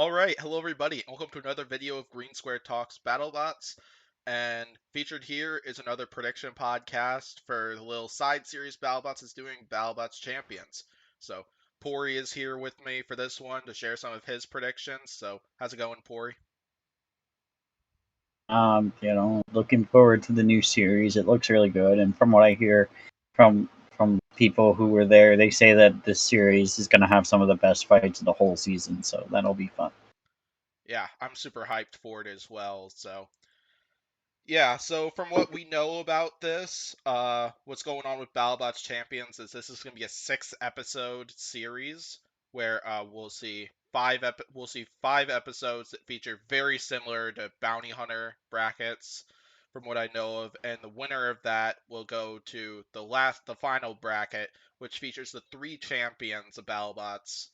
Alright, hello everybody, and welcome to another video of Green Square Talks Battlebots. And featured here is another prediction podcast for the little side series Battlebots is doing, Battlebots Champions. So, Pory is here with me for this one to share some of his predictions. So, how's it going, Pory? Looking forward to the new series. It looks really good, and from what I hear from people who were there, they say that this series is going to have some of the best fights of the whole season. So that'll be fun. Yeah, I'm super hyped for it as well. So from what we know about this, what's going on with Battlebots Champions is this is going to be a 6-episode series where we'll see 5 episodes that feature very similar to Bounty Hunter brackets, from what I know of, and the winner of that will go to the final bracket, which features the 3 champions of Battlebots.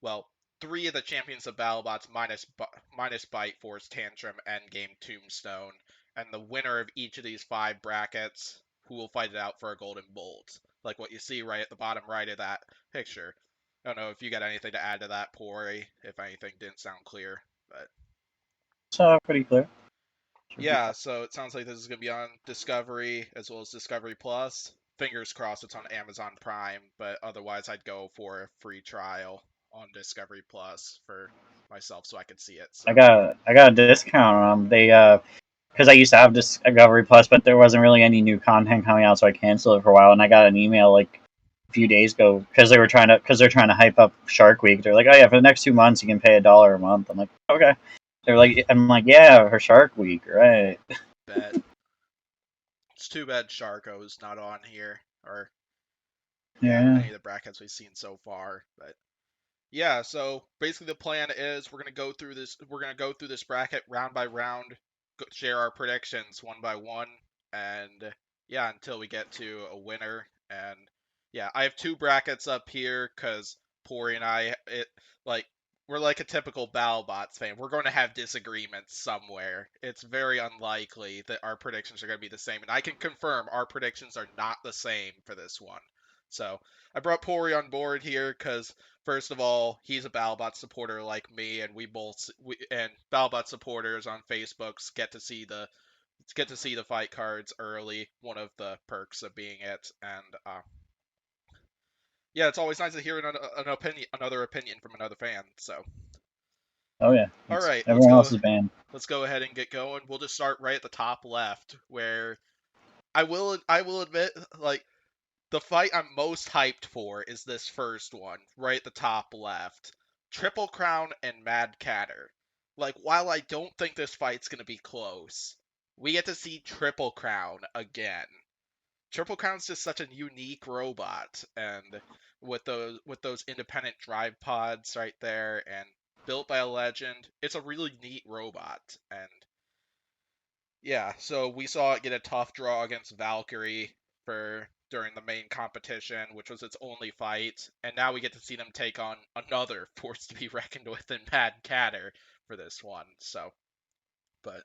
Well, 3 of the champions of Battlebots minus Bite Force, Tantrum, Endgame, Tombstone, and the winner of each of these 5 brackets, who will fight it out for a golden bolt, like what you see right at the bottom right of that picture. I don't know if you got anything to add to that, Pory, if anything didn't sound clear, but So pretty clear. yeah, so it sounds like this is going to be on Discovery as well as Discovery Plus. Fingers crossed it's on Amazon Prime, but otherwise I'd go for a free trial on Discovery Plus for myself so I could see it. So. I got a discount on them. They because I used to have Discovery Plus, but there wasn't really any new content coming out, so I canceled it for a while. And I got an email like a few days ago because they're trying to hype up Shark Week. They're like, oh yeah, for the next 2 months you can pay $1 a month. I'm like, okay. I'm like, yeah, for Shark Week, right? Bet. It's too bad Sharko's not on here, or Yeah. any of the brackets we've seen so far. But yeah, so basically the plan is we're gonna go through this. We're gonna go through this bracket round by round, share our predictions one by one, and yeah, until we get to a winner. And yeah, I have 2 brackets up here because Pory and like we're like a typical BattleBots fan. We're going to have disagreements somewhere. It's very unlikely that our predictions are going to be the same, and I can confirm our predictions are not the same for this one. So I brought Pory on board here because first of all, he's a BattleBot supporter like me, and and BattleBot supporters on Facebooks get to see the fight cards early. One of the perks of being it, and yeah, it's always nice to hear another opinion from another fan. So, Oh yeah. all right, Everyone else is banned. let's go ahead and get going. We'll just start right at the top left, where I will admit, like, the fight I'm most hyped for is this first one, right at the top left. Triple Crown and Mad Catter. Like, while I don't think this fight's gonna be close, we get to see Triple Crown again. Triple Crown's just such a unique robot, and with those independent drive pods right there, and built by a legend, it's a really neat robot. And yeah, so we saw it get a tough draw against Valkyrie for during the main competition, which was its only fight, and now we get to see them take on another force to be reckoned with in Mad Catter for this one. So, but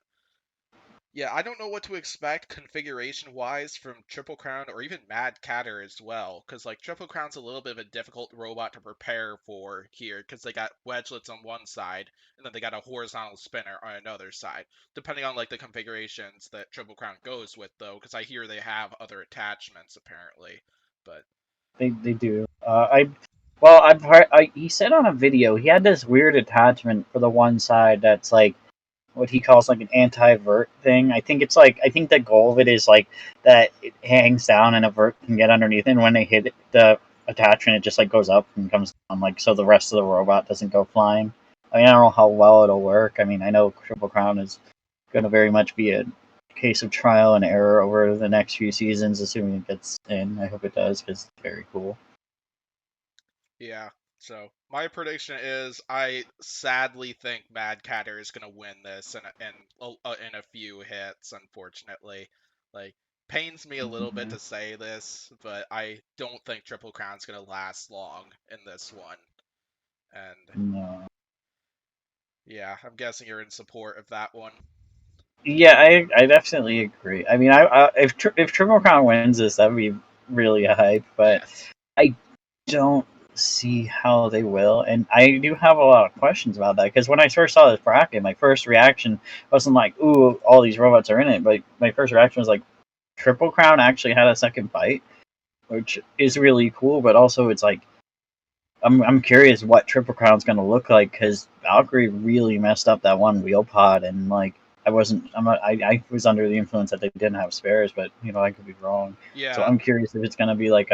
yeah, I don't know what to expect configuration wise from Triple Crown or even Mad Catter as well, because like Triple Crown's a little bit of a difficult robot to prepare for here, because they got wedgelets on one side and then they got a horizontal spinner on another side, depending on like the configurations that Triple Crown goes with though, because I hear they have other attachments apparently, but They do. I've heard. He said on a video he had this weird attachment for the one side that's like what he calls like an anti-vert thing. I think the goal of it is like that it hangs down and a vert can get underneath it, and when they hit it, the attachment it just like goes up and comes down like so the rest of the robot doesn't go flying. I mean I don't know how well it'll work. I mean I know Triple Crown is going to very much be a case of trial and error over the next few seasons, assuming it gets in. I hope it does because it's very cool. yeah. So my prediction is I sadly think Mad Catter is gonna win this in a few hits. Unfortunately, like pains me a little bit to say this, but I don't think Triple Crown's gonna last long in this one. And No. yeah, I'm guessing you're in support of that one. Yeah, I definitely agree. I mean, if Triple Crown wins this, that'd be really hype. But Yes. I don't see how they will. And I do have a lot of questions about that because when I first saw this bracket, my first reaction wasn't like, "Ooh, all these robots are in it," but my first reaction was like, "Triple Crown actually had a second fight," which is really cool. But also, it's like I'm curious what Triple Crown's gonna look like because Valkyrie really messed up that one wheel pod, and like I was under the influence that they didn't have spares, but I could be wrong. So Yeah, I'm curious if it's gonna be like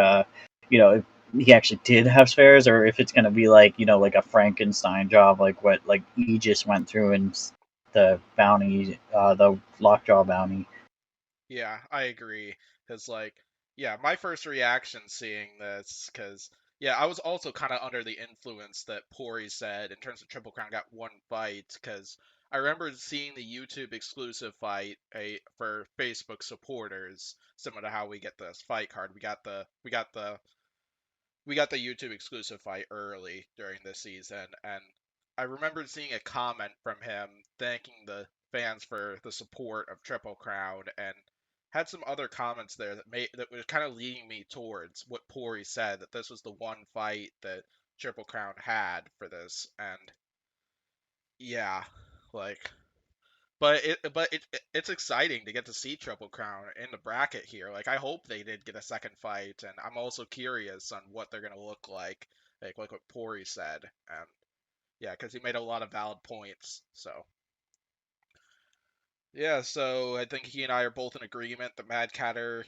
if he actually did have spares, or if it's gonna be like like a Frankenstein job, like what like Aegis went through in the bounty, the Lockjaw bounty. yeah, I agree. Cause like, yeah, my first reaction seeing this, cause yeah, I was also kind of under the influence that Pory said in terms of Triple Crown got one fight, cause I remember seeing the YouTube exclusive fight for Facebook supporters, similar to how we get this fight card. We got the YouTube exclusive fight early during this season, and I remembered seeing a comment from him thanking the fans for the support of Triple Crown, and had some other comments there that were kind of leading me towards what Pory said, that this was the one fight that Triple Crown had for this, and yeah, like it's exciting to get to see Triple Crown in the bracket here. Like I hope they did get a second fight, and I'm also curious on what they're gonna look like what Pory said. Yeah, because he made a lot of valid points. So yeah, so I think he and I are both in agreement that Mad Catter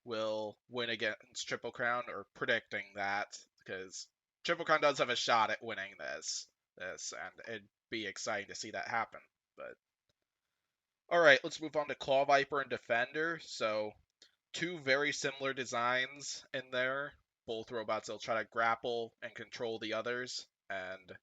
will win against Triple Crown, or predicting that, because Triple Crown does have a shot at winning this, and it'd be exciting to see that happen. But all right, let's move on to Claw Viper and Defender. So, two very similar designs in there. Both robots that'll try to grapple and control the others. And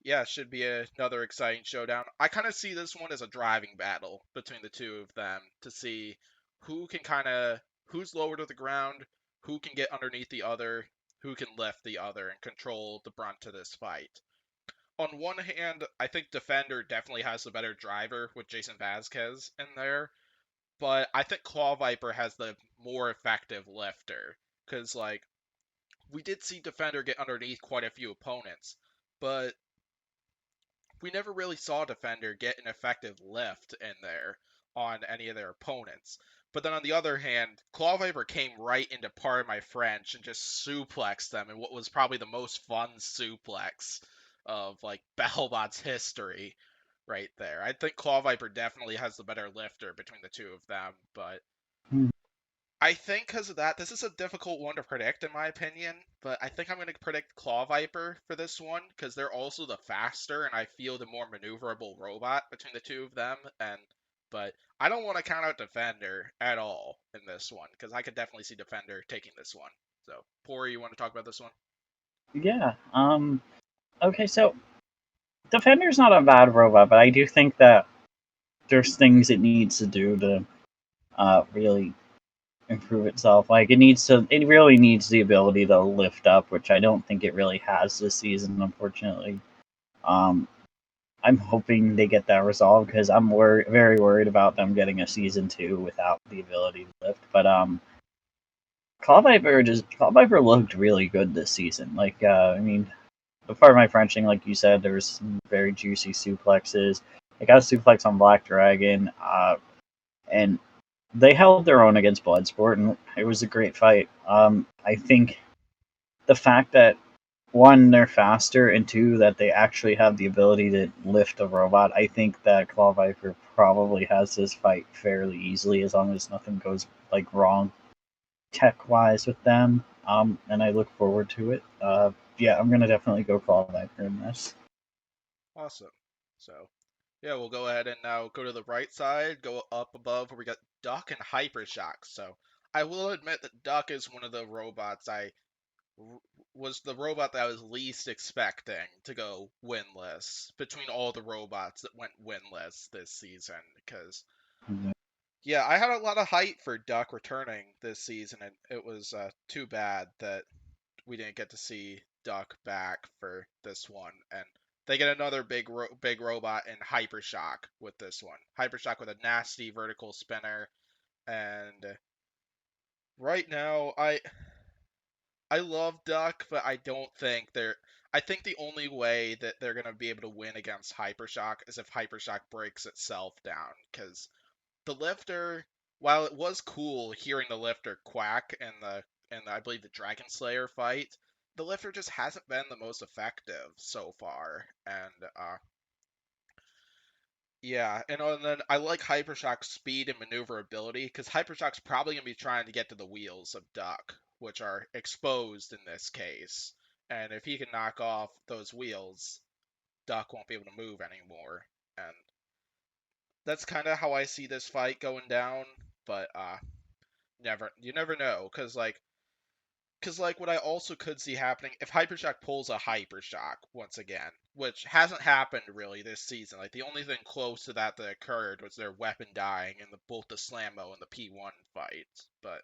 yeah, should be another exciting showdown. I kind of see this one as a driving battle between the two of them to see who's lower to the ground, who can get underneath the other, who can lift the other and control the brunt of this fight. On one hand, I think Defender definitely has the better driver with Jason Vasquez in there, but I think Claw Viper has the more effective lifter. Because, like, we did see Defender get underneath quite a few opponents, but we never really saw Defender get an effective lift in there on any of their opponents. But then on the other hand, Claw Viper came right into Part of My French and just suplexed them in what was probably the most fun suplex of like Battlebots history right there. I think Claw Viper definitely has the better lifter between the two of them, but I think because of that, this is a difficult one to predict in my opinion, but I think I'm going to predict Claw Viper for this one because they're also the faster and I feel the more maneuverable robot between the two of them. But I don't want to count out Defender at all in this one because I could definitely see Defender taking this one. So, Pori, you want to talk about this one? Yeah. Okay, so Defender's not a bad robot, but I do think that there's things it needs to do to really improve itself. Like it really needs the ability to lift up, which I don't think it really has this season, unfortunately. Um, I'm hoping they get that resolved because very worried about them getting a season two without the ability to lift. But Call Viper looked really good this season. Like I mean, before my Frenching, like you said, there was some very juicy suplexes. I got a suplex on Black Dragon, and they held their own against Bloodsport, and it was a great fight. I think the fact that one, they're faster, and two, that they actually have the ability to lift a robot. I think that Claw Viper probably has this fight fairly easily as long as nothing goes like wrong tech wise with them. And I look forward to it. Yeah, I'm gonna definitely go Claw Viper in this. Awesome. So, yeah, we'll go ahead and now go to the right side, go up above where we got Duck and Hypershock. So, I will admit that Duck is one of the robots was the robot that I was least expecting to go winless between all the robots that went winless this season. Because, yeah, I had a lot of hype for Duck returning this season, and it was too bad that we didn't get to see Duck back for this one. And they get another big robot in Hypershock with this one. Hypershock with a nasty vertical spinner, and right now I love Duck, but I don't think they're. I think the only way that they're gonna be able to win against Hypershock is if Hypershock breaks itself down. Because the Lifter, while it was cool hearing the Lifter quack in I believe the Dragon Slayer fight, the Lifter just hasn't been the most effective so far. And yeah, and then I like Hypershock's speed and maneuverability because Hypershock's probably gonna be trying to get to the wheels of Duck, which are exposed in this case. And if he can knock off those wheels, Duck won't be able to move anymore. And that's kind of how I see this fight going down. But you never know, because what I also could see happening if Hypershock pulls a Hypershock once again, which hasn't happened really this season. Like the only thing close to that occurred was their weapon dying in both the Slammo and the P1 fight. But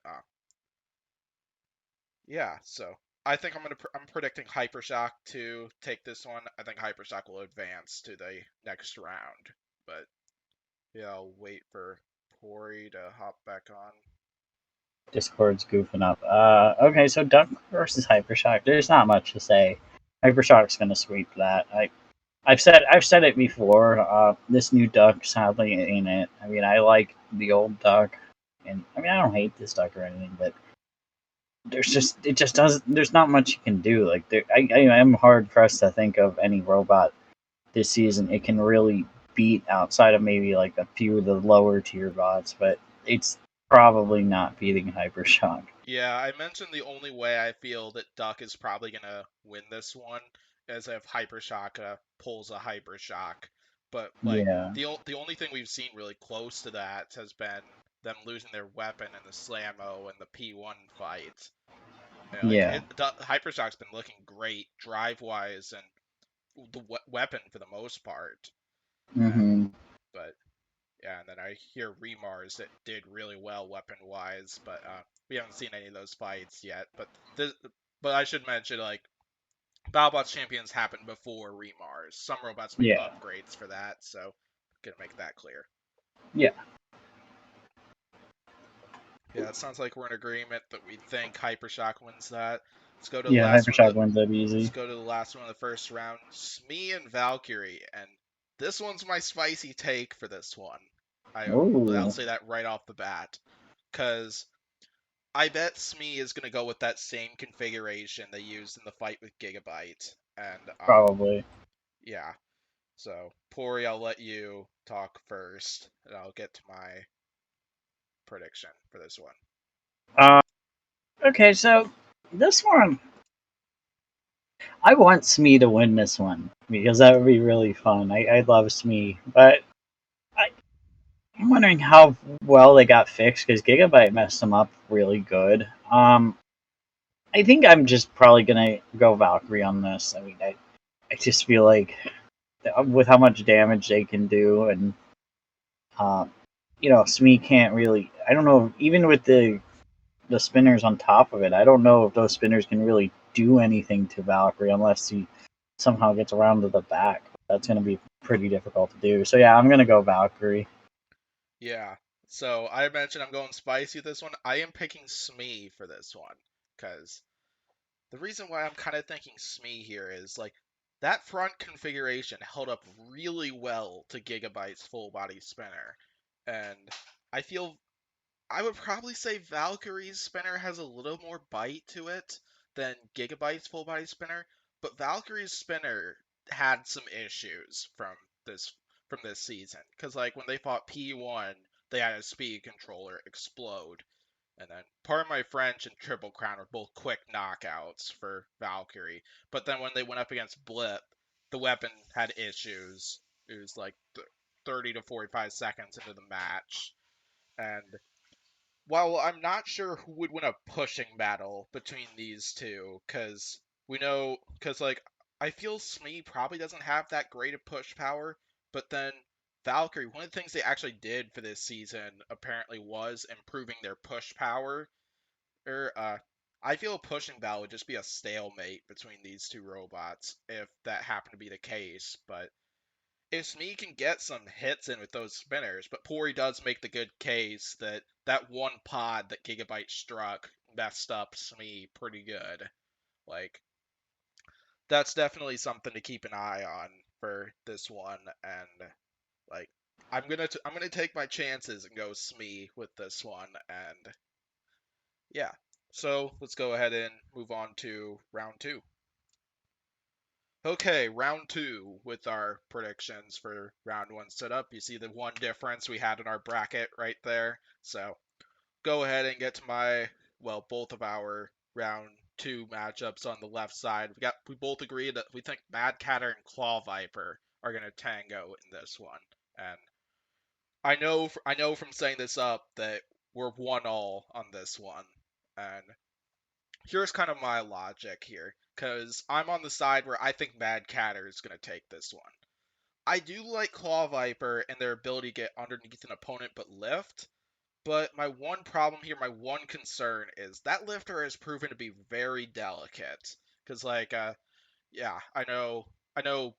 yeah, so I think I'm predicting Hypershock to take this one. I think Hypershock will advance to the next round. But yeah, I'll wait for Pory to hop back on. Discord's goofing up. Okay, so Duck versus Hypershock. There's not much to say. Hypershock's gonna sweep that. I've said it before. This new Duck sadly ain't it. I mean, I like the old Duck, and I mean I don't hate this Duck or anything, but it just doesn't. There's not much you can do. Like I am hard pressed to think of any robot this season it can really beat outside of maybe like a few of the lower tier bots, but it's probably not beating Hypershock. Yeah, I mentioned the only way I feel that Duck is probably gonna win this one is if Hypershock pulls a Hypershock. But like Yeah. the only thing we've seen really close to that has been them losing their weapon in the Slammo and the P1 fight. You know, Yeah. Hypershock's been looking great drive wise and the weapon for the most part. And Mm-hmm. but yeah, and then I hear Remars that did really well weapon wise, but we haven't seen any of those fights yet. But I should mention like Battlebots Champions happened before Remars. Some robots make Yeah. upgrades for that, so gonna make that clear. Yeah. Yeah, it sounds like we're in agreement that we think Hypershock wins that. Let's go to the Yeah. last one. Hypershock wins that Let's easy. go to the last one of the first round. Smee and Valkyrie, and this one's my spicy take for this one. I'll Ooh, say that right off the bat, because I bet Smee is going to go with that same configuration they used in the fight with Gigabyte. And probably. yeah. So, Pori, I'll let you talk first, and I'll get to my prediction for this one. Uh, okay, so this one, I want Smee to win this one because that would be really fun. I love Smee, but I, I'm wondering how well they got fixed because Gigabyte messed them up really good. I think I'm just probably gonna go Valkyrie on this. I mean, I just feel like with how much damage they can do, and uh, Smee can't really. I don't know. Even with the spinners on top of it, I don't know if those spinners can really do anything to Valkyrie unless he somehow gets around to the back. That's gonna be pretty difficult to do. So yeah, I'm gonna go Valkyrie. Yeah. So, I mentioned I'm going spicy with this one. I am picking Smee for this one, because the reason why I'm kind of thinking Smee here is like that front configuration held up really well to Gigabyte's full body spinner. And I feel I would probably say Valkyrie's spinner has a little more bite to it than Gigabyte's full body spinner, but Valkyrie's spinner had some issues this this season because like when they fought P1, they had a speed controller explode, and then part of my French and Triple Crown were both quick knockouts for Valkyrie, but then when they went up against Blip, the weapon had issues. It was like 30 to 45 seconds into the match, and while I'm not sure who would win a pushing battle between these two, because like I feel Smee probably doesn't have that great of push power, but then Valkyrie, one of the things they actually did for this season apparently was improving their push power. I feel a pushing battle would just be a stalemate between these two robots if that happened to be the case, but if Smee can get some hits in with those spinners, but Pori does make the good case that that one pod that Gigabyte struck messed up Smee pretty good. Like that's definitely something to keep an eye on for this one. And like I'm gonna take my chances and go Smee with this one. And yeah, so let's go ahead and move on to round two. Okay, round two with our predictions for round one set up. You see the one difference we had in our bracket right there. So go ahead and get to both of our round two matchups on the left side. We both agreed that we think Mad Catter and Claw Viper are gonna tango in this one. And I know from setting this up that we're 1-all on this one. And here's kind of my logic here, because I'm on the side where I think Mad Catter is going to take this one. I do like Claw Viper and their ability to get underneath an opponent but lift, but my one problem here, my one concern is that lifter has proven to be very delicate. Because, yeah, I know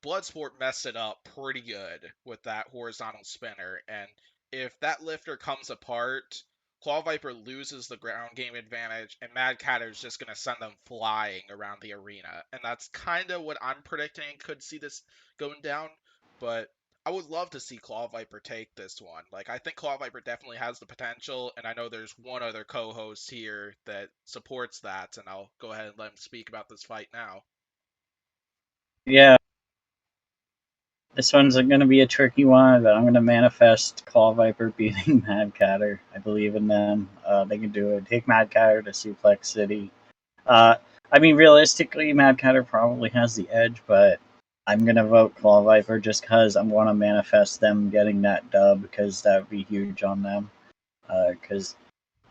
Bloodsport messed it up pretty good with that horizontal spinner, and if that lifter comes apart, Claw Viper loses the ground game advantage, and Mad Catter is just gonna send them flying around the arena, and that's kind of what I'm predicting could see this going down. But I would love to see Claw Viper take this one. Like I think Claw Viper definitely has the potential, and I know there's one other co-host here that supports that, and I'll go ahead and let him speak about this fight now. Yeah, this one's going to be a tricky one, but I'm going to manifest Claw Viper beating Mad Catter. I believe in them. They can do it. Take Mad Catter to Suplex City. Uh, I mean, realistically, Mad Catter probably has the edge, but I'm going to vote Claw Viper just because I want to manifest them getting that dub because that would be huge on them. Because,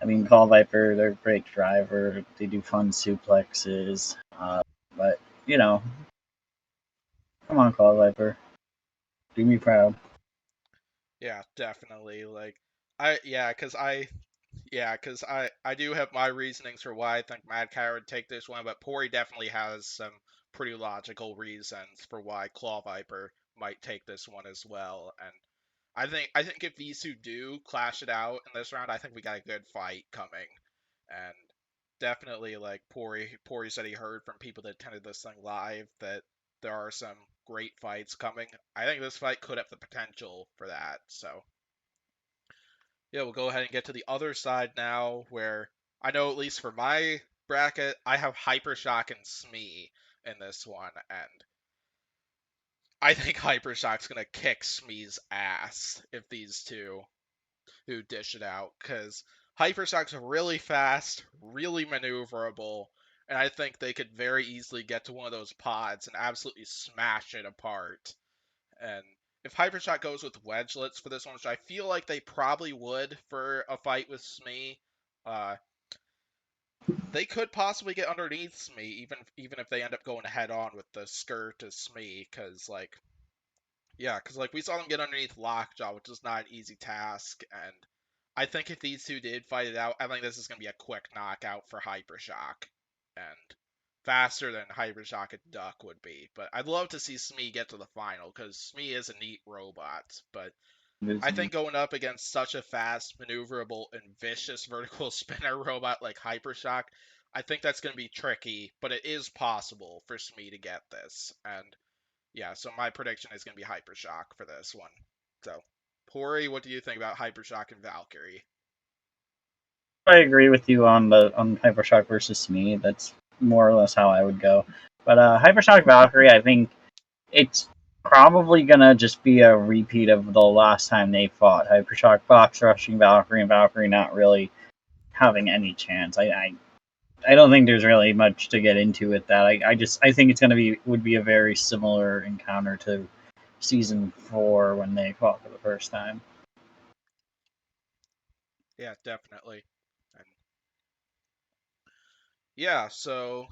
I mean, Claw Viper, they're a great driver. They do fun suplexes. But, you know, come on, Claw Viper. Do me proud. Yeah, definitely. I yeah, cause I yeah, cause I do have my reasonings for why I think Mad Cow would take this one, but Pory definitely has some pretty logical reasons for why Claw Viper might take this one as well. And I think if these two do clash it out in this round, I think we got a good fight coming. And definitely like Pory said he heard from people that attended this thing live that there are some great fights coming. I think this fight could have the potential for that. So yeah, we'll go ahead and get to the other side now, where I know at least for my bracket, I have Hypershock and Smee in this one, and I think Hypershock's gonna kick Smee's ass if these two who dish it out, because Hypershock's really fast, really maneuverable, and I think they could very easily get to one of those pods and absolutely smash it apart. And if Hypershock goes with Wedgelets for this one, which I feel like they probably would for a fight with Smee, uh, they could possibly get underneath Smee, even if they end up going head on with the skirt to Smee, because like we saw them get underneath Lockjaw, which is not an easy task, and I think if these two did fight it out, I think this is gonna be a quick knockout for Hypershock, and faster than Hypershock and Duck would be. But I'd love to see Smee get to the final because Smee is a neat robot. But I think going up against such a fast, maneuverable, and vicious vertical spinner robot like Hypershock, I think that's gonna be tricky. But it is possible for Smee to get this, and yeah, so my prediction is going to be Hypershock for this one. So, Pory, what do you think about Hypershock and Valkyrie? I agree with you on the on Hypershock versus me. That's more or less how I would go. But Hypershock Valkyrie, I think it's probably gonna just be a repeat of the last time they fought. Hypershock box rushing Valkyrie and Valkyrie not really having any chance. I don't think there's really much to get into with that. I think it's gonna be would be a very similar encounter to season 4 when they fought for the first time. Yeah, definitely. And yeah, so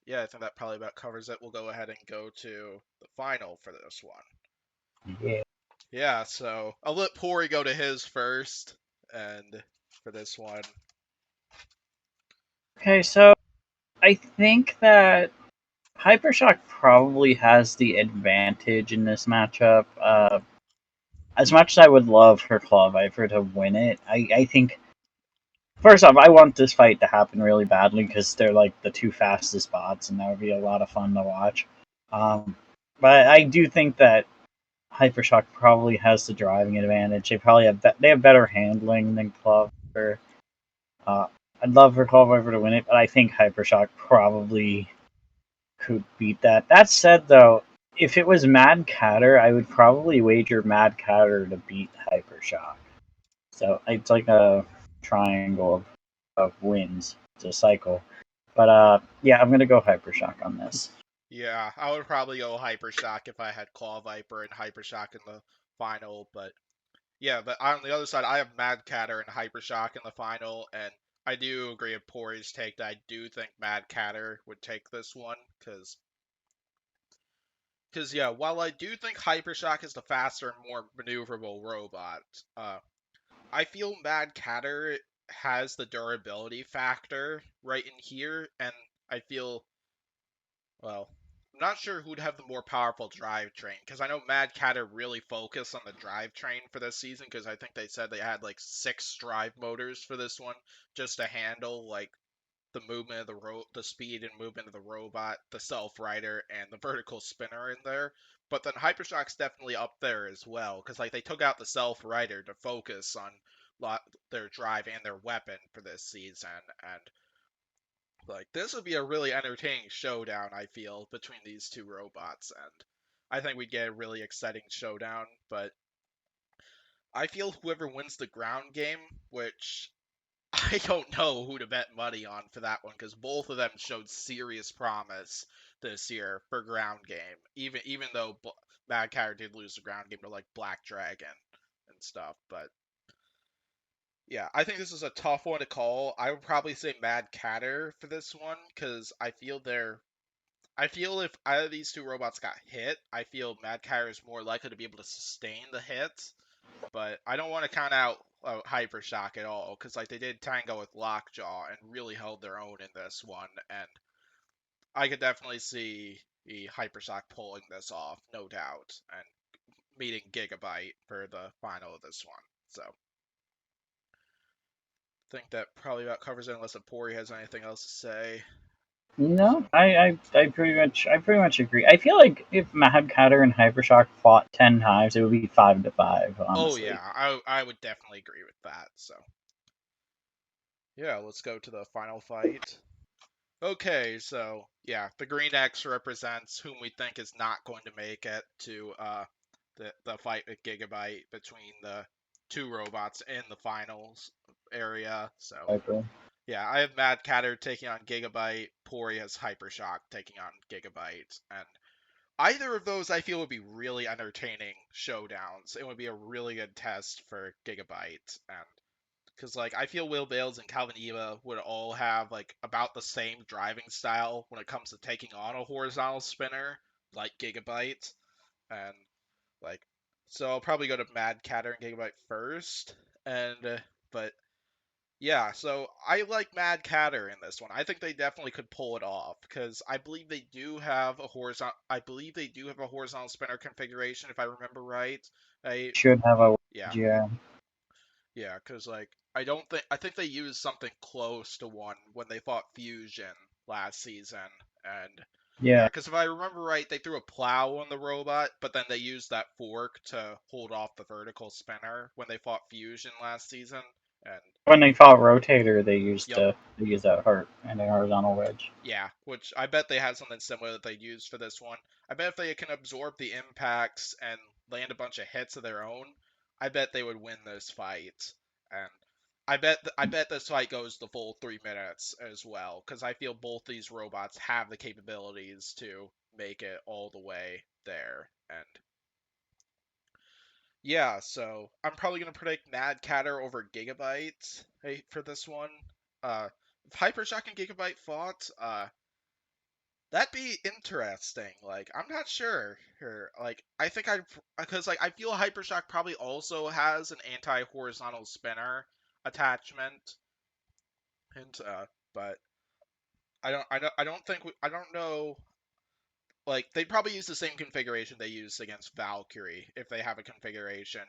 yeah, I think that probably about covers it. We'll go ahead and go to the final for this one. Yeah. Yeah, so I'll let Pory go to his first, and for this one, Okay, so I think that Hypershock probably has the advantage in this matchup. As much as I would love for Claw Viper to win it, I think First off, I want this fight to happen really badly because they're like the two fastest bots, and that would be a lot of fun to watch. Um, but I do think that Hypershock probably has the driving advantage. They probably they have better handling than Clover. Uh, I'd love for Clover to win it, but I think Hypershock probably could beat that. That said, though, if it was Mad Catter, I would probably wager Mad Catter to beat Hypershock. So it's like a triangle of wins. It's a cycle. But yeah, I'm gonna go Hypershock on this. Yeah, I would probably go Hypershock if I had Claw Viper and Hypershock in the final, but yeah, but on the other side, I have Mad Catter and Hypershock in the final, and I do agree with Pory's take that I do think Mad Catter would take this one, because yeah, while I do think Hypershock is the faster and more maneuverable robot, uh, I feel Mad Catter has the durability factor right in here, and I feel, well, I'm not sure who'd have the more powerful drivetrain, because I know Mad Catter really focused on the drivetrain for this season, because I think they said they had like 6 drive motors for this one, just to handle like the movement of the speed and movement of the robot, the self-rider, and the vertical spinner in there. But then Hypershock's definitely up there as well, because like they took out the self-rider to focus on their drive and their weapon for this season, and like this would be a really entertaining showdown, I feel, between these two robots, and I think we'd get a really exciting showdown, but I feel whoever wins the ground game, which I don't know who to bet money on for that one, because both of them showed serious promise this year for ground game. Even though Mad Cow did lose the ground game to like Black Dragon and stuff, but yeah, I think this is a tough one to call. I would probably say Mad Catter for this one, because I feel if either of these two robots got hit, I feel Mad Catter is more likely to be able to sustain the hit, but I don't want to count out Hypershock at all, because like they did Tango with Lockjaw and really held their own in this one, and I could definitely see the Hypershock pulling this off, no doubt, and meeting Gigabyte for the final of this one. So I think that probably about covers it, unless Apori has anything else to say. No, So I pretty much agree. I feel like if Mad Catter and Hypershock fought 10 times, it would be 5-5. oh Honestly, yeah, I would definitely agree with that. So yeah, let's go to the final fight. Okay, so yeah, the green X represents whom we think is not going to make it to the fight with Gigabyte between the two robots in the finals area. So Hyper. yeah, I have Mad Catter taking on Gigabyte, Pori has Hypershock taking on Gigabyte, and either of those I feel would be really entertaining showdowns. It would be a really good test for Gigabyte, and because like I feel Will Bales and Calvin Eva would all have like about the same driving style when it comes to taking on a horizontal spinner like Gigabyte, and like so I'll probably go to Mad Catter and Gigabyte first, and but yeah, so I like Mad Catter in this one. I think they definitely could pull it off because I believe they do have a horizontal. I believe they do have a horizontal spinner configuration if I remember right. I Should have a yeah. yeah. Yeah, because like I think they used something close to one when they fought Fusion last season, and yeah, Yeah. because if I remember right, they threw a plow on the robot, but then they used that fork to hold off the vertical spinner when they fought Fusion last season, and When they fought Rotator, yep, they used that hurt and a horizontal wedge. yeah, which I bet they had something similar that they used for this one. I bet if they can absorb the impacts and land a bunch of hits of their own, I bet they would win this fight. And I bet this fight goes the full 3 minutes as well, because I feel both these robots have the capabilities to make it all the way there. And yeah, so I'm probably gonna predict Mad Catter over Gigabyte for this one. If Hypershock and Gigabyte fought, that'd be interesting. Like, I'm not sure. Like, I think because like I feel Hypershock probably also has an anti-horizontal spinner attachment, and but I don't know. Like, they probably use the same configuration they use against Valkyrie if they have a configuration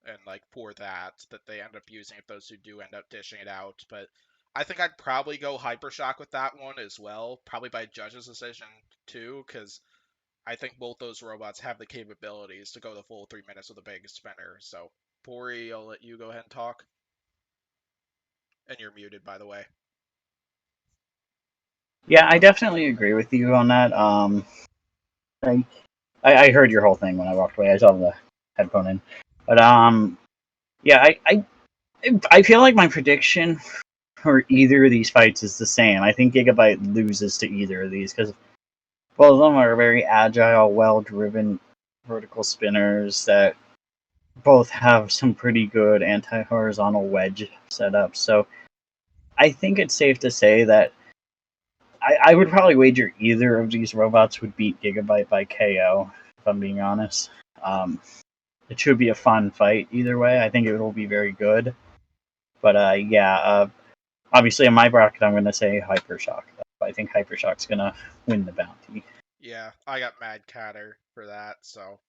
and like for that they end up using if those who do end up dishing it out. But I think I'd probably go Hypershock with that one as well, probably by judge's decision too, because I think both those robots have the capabilities to go the full 3 minutes with a big spinner. So, Pory, I'll let you go ahead and talk. And you're muted, by the way. Yeah, I definitely agree with you on that. I, I heard your whole thing when I walked away. I saw the headphone in, but yeah, I feel like my prediction for either of these fights is the same. I think Gigabyte loses to either of these because both of them are very agile, well-driven vertical spinners that both have some pretty good anti-horizontal wedge setups. So I think it's safe to say that I would probably wager either of these robots would beat Gigabyte by KO, if I'm being honest. Um, it should be a fun fight either way. I think it will be very good. But yeah, obviously in my bracket, I'm going to say Hypershock. I think Hypershock's going to win the bounty. Yeah, I got Mad Catter for that, so.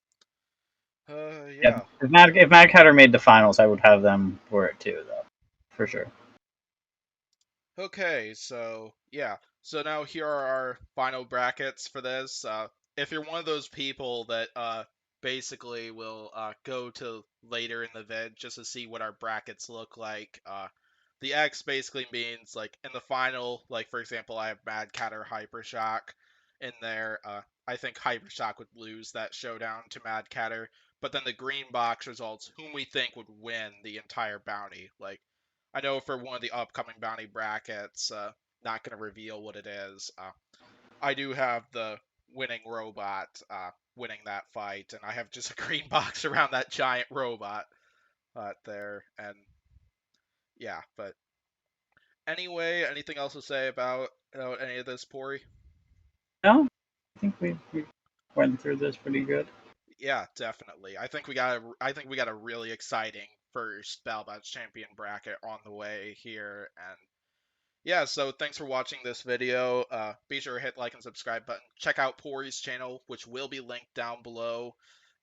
Yeah, Yeah. if Mad Catter made the finals, I would have them for it too, though, for sure. Okay, so yeah. So now here are our final brackets for this. If you're one of those people that basically will go to later in the vid just to see what our brackets look like, the X basically means like in the final, like for example, I have Mad Cat or Hypershock in there. I think Hypershock would lose that showdown to Mad Catter, but then the green box results whom we think would win the entire bounty. Like I know for one of the upcoming bounty brackets, not going to reveal what it is. I do have the winning robot winning that fight, and I have just a green box around that giant robot there. And yeah, but anyway, anything else to say about any of this, Pori? No, I think we went through this pretty good. Yeah, definitely. I think we got a really exciting first Battlebots Champion bracket on the way here, and yeah, so thanks for watching this video. Be sure to hit like and subscribe button. Check out Pory's channel, which will be linked down below,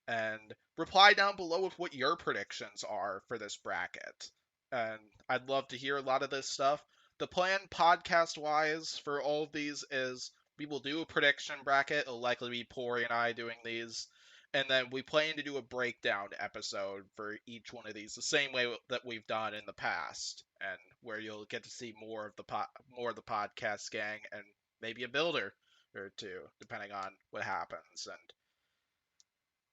and reply down below with what your predictions are for this bracket. And I'd love to hear a lot of this stuff. The plan podcast wise for all of these is we will do a prediction bracket. It'll likely be Pory and I doing these. And then we plan to do a breakdown episode for each one of these, the same way that we've done in the past, and where you'll get to see more of the podcast gang and maybe a builder or two, depending on what happens. And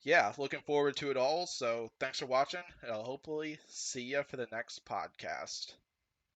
yeah, looking forward to it all. So thanks for watching, and I'll hopefully see you for the next podcast.